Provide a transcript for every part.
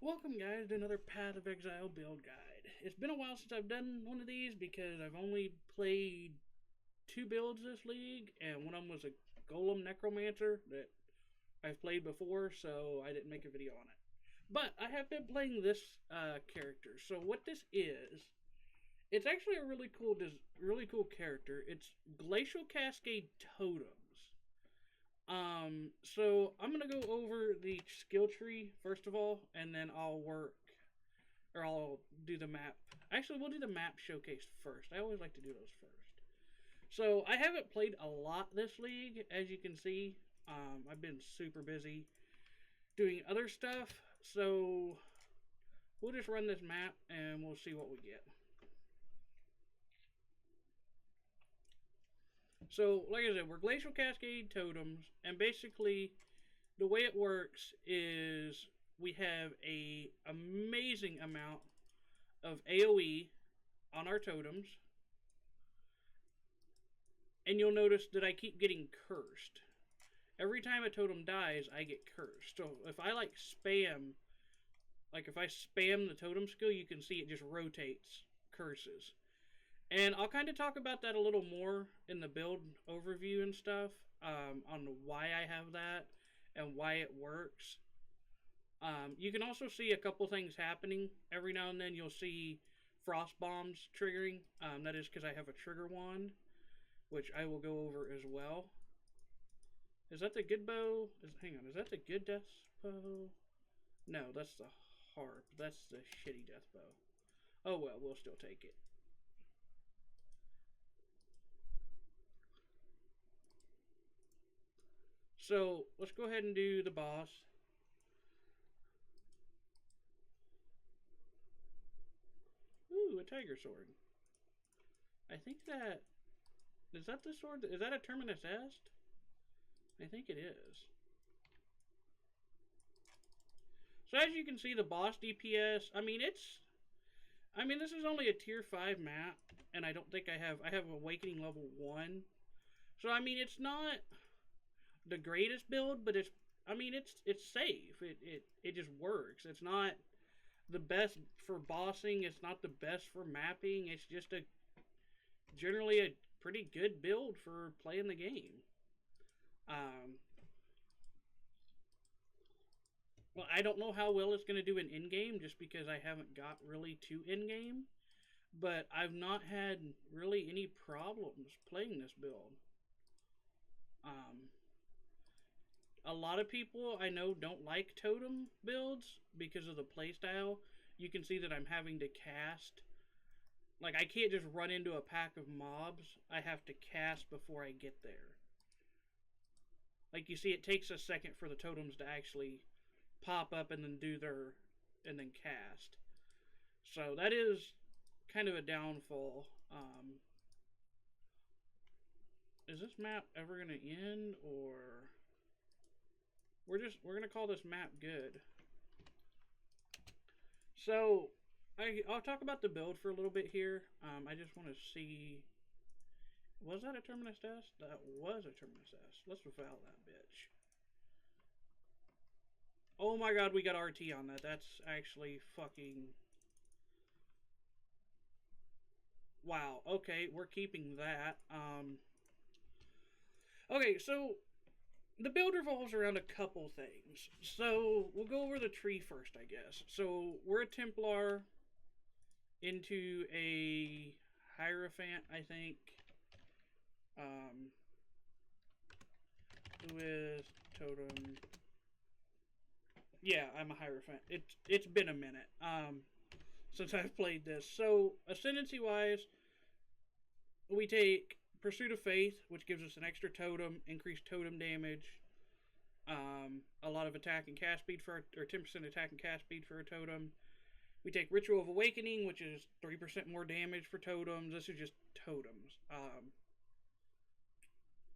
Welcome guys to another Path of Exile build guide. It's been a while since I've done one of these because I've only played two builds this league, and one of them was a Golem Necromancer that I've played before, so I didn't make a video on it. But I have been playing this character. So what this is, it's actually a really cool character. It's Glacial Cascade Totems. So I'm gonna go over the skill tree first of all, and then I'll do the map. Actually, we'll do the map showcase first. I always like to do those first. So I haven't played a lot this league, as you can see. I've been super busy doing other stuff, so we'll just run this map and we'll see what we get. So, like I said, we're Glacial Cascade Totems, and basically the way it works is we have a amazing amount of AoE on our totems, and you'll notice that I keep getting cursed. Every time a totem dies, I get cursed. So if I spam the totem skill, you can see it just rotates curses. And I'll kind of talk about that a little more in the build overview and stuff, on why I have that and why it works. You can also see a couple things happening. Every now and then you'll see frost bombs triggering. That is because I have a trigger wand, which I will go over as well. Is that the good bow? Hang on, is that the good death bow? No, that's the harp. That's the shitty death bow. Oh well, we'll still take it. So, let's go ahead and do the boss. Ooh, a tiger sword. I think that... Is that the sword? Is that a Terminus Est? I think it is. So as you can see, the boss DPS, this is only a tier 5 map, and I don't think I have Awakening level 1. So, it's not the greatest build, but it's safe. It just works. It's not the best for bossing. It's not the best for mapping. It's just generally a pretty good build for playing the game. Well, I don't know how well it's going to do in in-game, just because I haven't got really to in-game. But I've not had really any problems playing this build. A lot of people I know don't like totem builds because of the playstyle. You can see that I'm having to cast. I can't just run into a pack of mobs. I have to cast before I get there. You see, it takes a second for the totems to actually pop up and then cast. So that is kind of a downfall. Is this map ever going to end, or... We're going to call this map good. So, I'll talk about the build for a little bit here. I just want to see... Was that a Terminus Est? That was a Terminus Est. Let's reval that bitch. Oh my god, we got RT on that. That's actually fucking... Wow. Okay, we're keeping that. Okay, so... The build revolves around a couple things. So, we'll go over the tree first, I guess. So, we're a Templar into a Hierophant, I think. With Totem. Yeah, I'm a Hierophant. It's been a minute since I've played this. So, ascendancy-wise, we take Pursuit of Faith, which gives us an extra totem, increased totem damage, a lot of attack and cast speed or 10% attack and cast speed for a totem. We take Ritual of Awakening, which is 3% more damage for totems. This is just totems.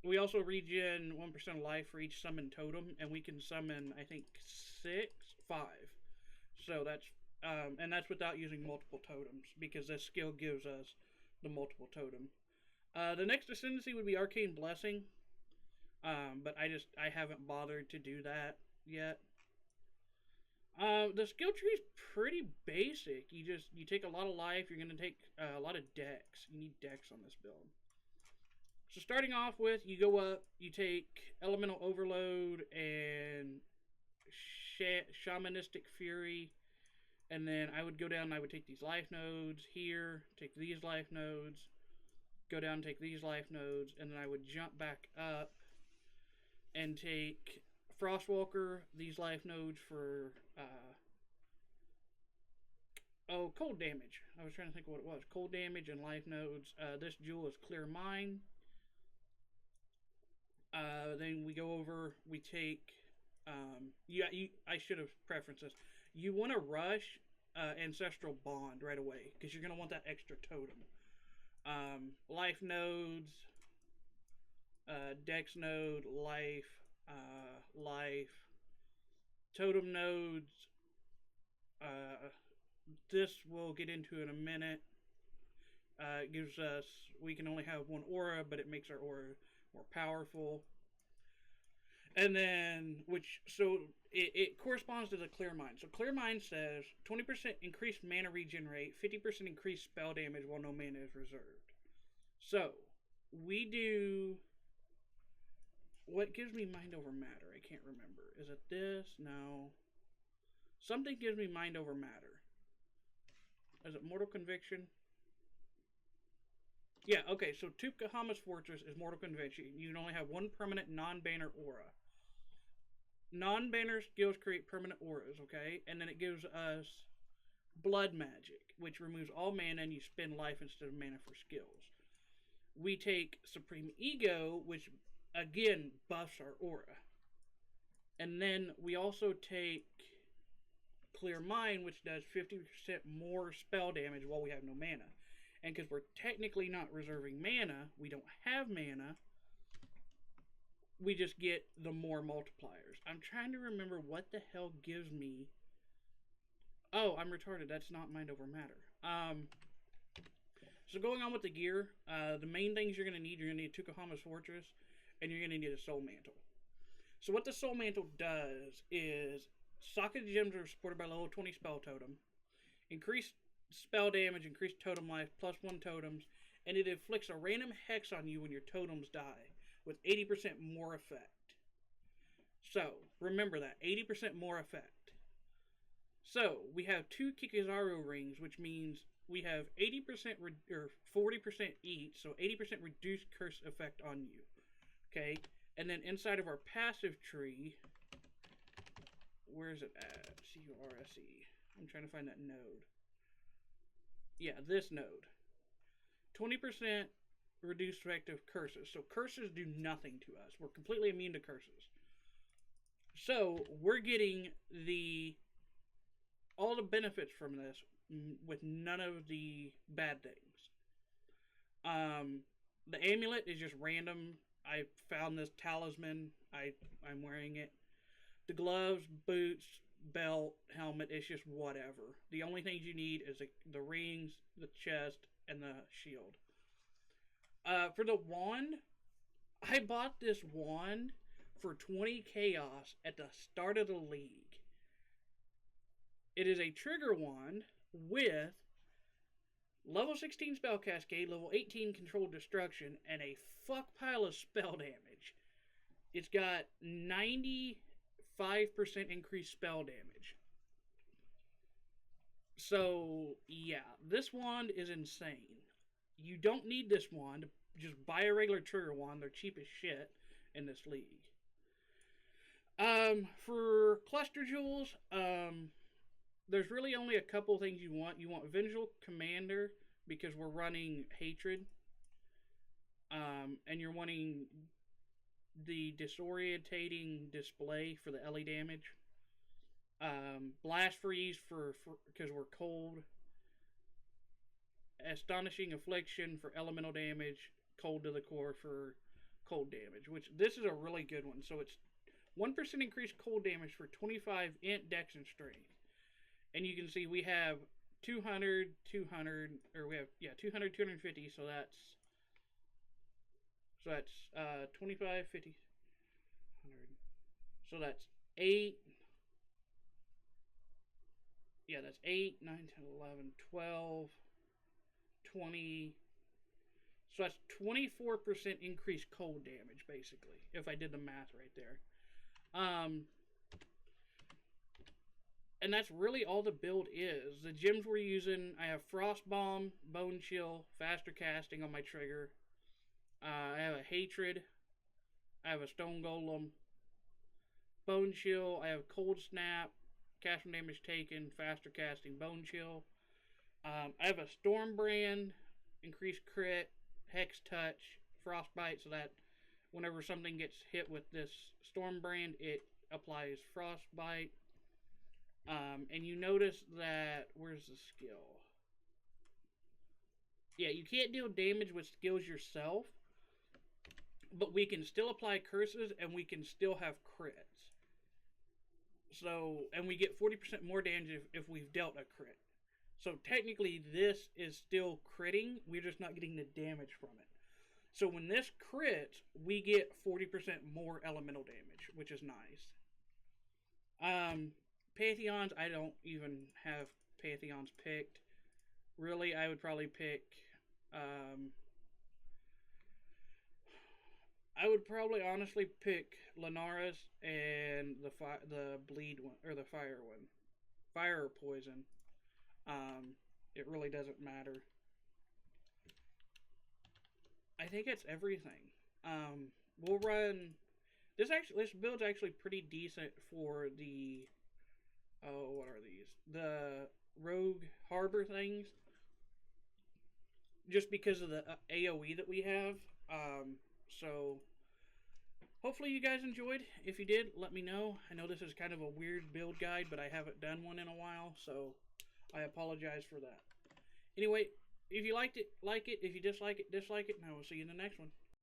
We also regen 1% of life for each summoned totem, and we can summon, I think, 5. So that's, and that's without using multiple totems, because this skill gives us the multiple totem. The next ascendancy would be Arcane Blessing, but I haven't bothered to do that yet. The skill tree is pretty basic. You take a lot of life. You're gonna take a lot of dex. You need dex on this build. So starting off with, you go up. You take elemental overload and shamanistic fury, and then I would go down. And I would take these life nodes here. Take these life nodes. Go down. Take these life nodes, and then I would jump back up and take Frostwalker, these life nodes for cold damage. I was trying to think of what it was. Cold damage and life nodes. This jewel is Clear Mind. Then we go over. We take. I should have preferenced this. You want to rush Ancestral Bond right away because you're gonna want that extra totem. Life nodes. Dex node, life, life, totem nodes. This we'll get into in a minute. It gives us, we can only have one aura, but it makes our aura more powerful. And then, it corresponds to the Clear Mind. So Clear Mind says 20% increased mana regen rate, 50% increased spell damage while no mana is reserved. So, we do... What gives me mind over matter? I can't remember. Is it this? No. Something gives me mind over matter. Is it Mortal Conviction? Yeah, okay, so Tukahama's Fortress is Mortal Conviction. You can only have one permanent non-banner aura. Non-banner skills create permanent auras, okay? And then it gives us Blood Magic, which removes all mana and you spend life instead of mana for skills. We take Supreme Ego, which again buffs our aura. And then we also take Clear Mind, which does 50% more spell damage while we have no mana. And because we're technically not reserving mana, we don't have mana, we just get the more multipliers. I'm trying to remember what the hell gives me... Oh, I'm retarded. That's not mind over matter. So going on with the gear, the main things you're going to need Tukahama's Fortress, and you're going to need a Soul Mantle. So what the Soul Mantle does is, Socket Gems are supported by level 20 Spell Totem, increased spell damage, increased totem life, +1 totems, and it inflicts a random hex on you when your totems die, with 80% more effect. So, remember that, 80% more effect. So, we have 2 Kikizaru rings, which means we have 80% or 40% each, so 80% reduced curse effect on you. Okay, and then inside of our passive tree, where is it at? C-U-R-S-E. I'm trying to find that node. Yeah, this node. 20% reduced effect of curses. So curses do nothing to us. We're completely immune to curses. So we're getting all the benefits from this with none of the bad things. The amulet is just random. I found this talisman. I'm wearing it. The gloves, boots, belt, helmet, it's just whatever. The only things you need is the rings, the chest, and the shield. For the wand, I bought this wand for 20 chaos at the start of the league. It is a trigger wand with level 16 spell cascade, level 18 controlled destruction, and a fuck pile of spell damage. It's got 95% increased spell damage. So, yeah, this wand is insane. You don't need this wand. Just buy a regular trigger wand. They're cheap as shit in this league. For cluster jewels, there's really only a couple things you want. You want Vengeful Commander because we're running Hatred. And you're wanting the disorientating display for the LE damage. Blast Freeze for because we're cold. Astonishing Affliction for elemental damage. Cold to the core for cold damage. Which this is a really good one. So it's 1% increased cold damage for 25 int, dex, and strength. And you can see we have 200, 200, or we have, 200, 250, so that's 25, 50, 100. So that's 8, Yeah, that's 8, 9, 10, 11, 12, 20. So that's 24% increased cold damage, basically, if I did the math right there. And that's really all the build is. The gems we're using, I have Frost Bomb, Bone Chill, Faster Casting on my trigger. I have a Hatred. I have a Stone Golem. Bone Chill. I have Cold Snap, Cast from Damage Taken, Faster Casting, Bone Chill. I have a Storm Brand, Increased Crit, Hex Touch, Frostbite, so that whenever something gets hit with this Storm Brand, it applies Frostbite. And you notice that, where's the skill? Yeah, you can't deal damage with skills yourself, but we can still apply curses and we can still have crits. So, and we get 40% more damage if we've dealt a crit. So technically this is still critting, we're just not getting the damage from it. So when this crits, we get 40% more elemental damage, which is nice. Pantheons, I don't even have Pantheons picked. Really, I would probably pick, I would probably honestly pick Linares and the bleed one, or the fire one. Fire or poison. It really doesn't matter. I think it's everything. We'll run. This build's actually pretty decent for the. Oh, what are these? The Rogue Harbor things. Just because of the AoE that we have. So hopefully you guys enjoyed. If you did, let me know. I know this is kind of a weird build guide, but I haven't done one in a while, so I apologize for that. Anyway, if you liked it, like it. If you dislike it, dislike it, and I will see you in the next one.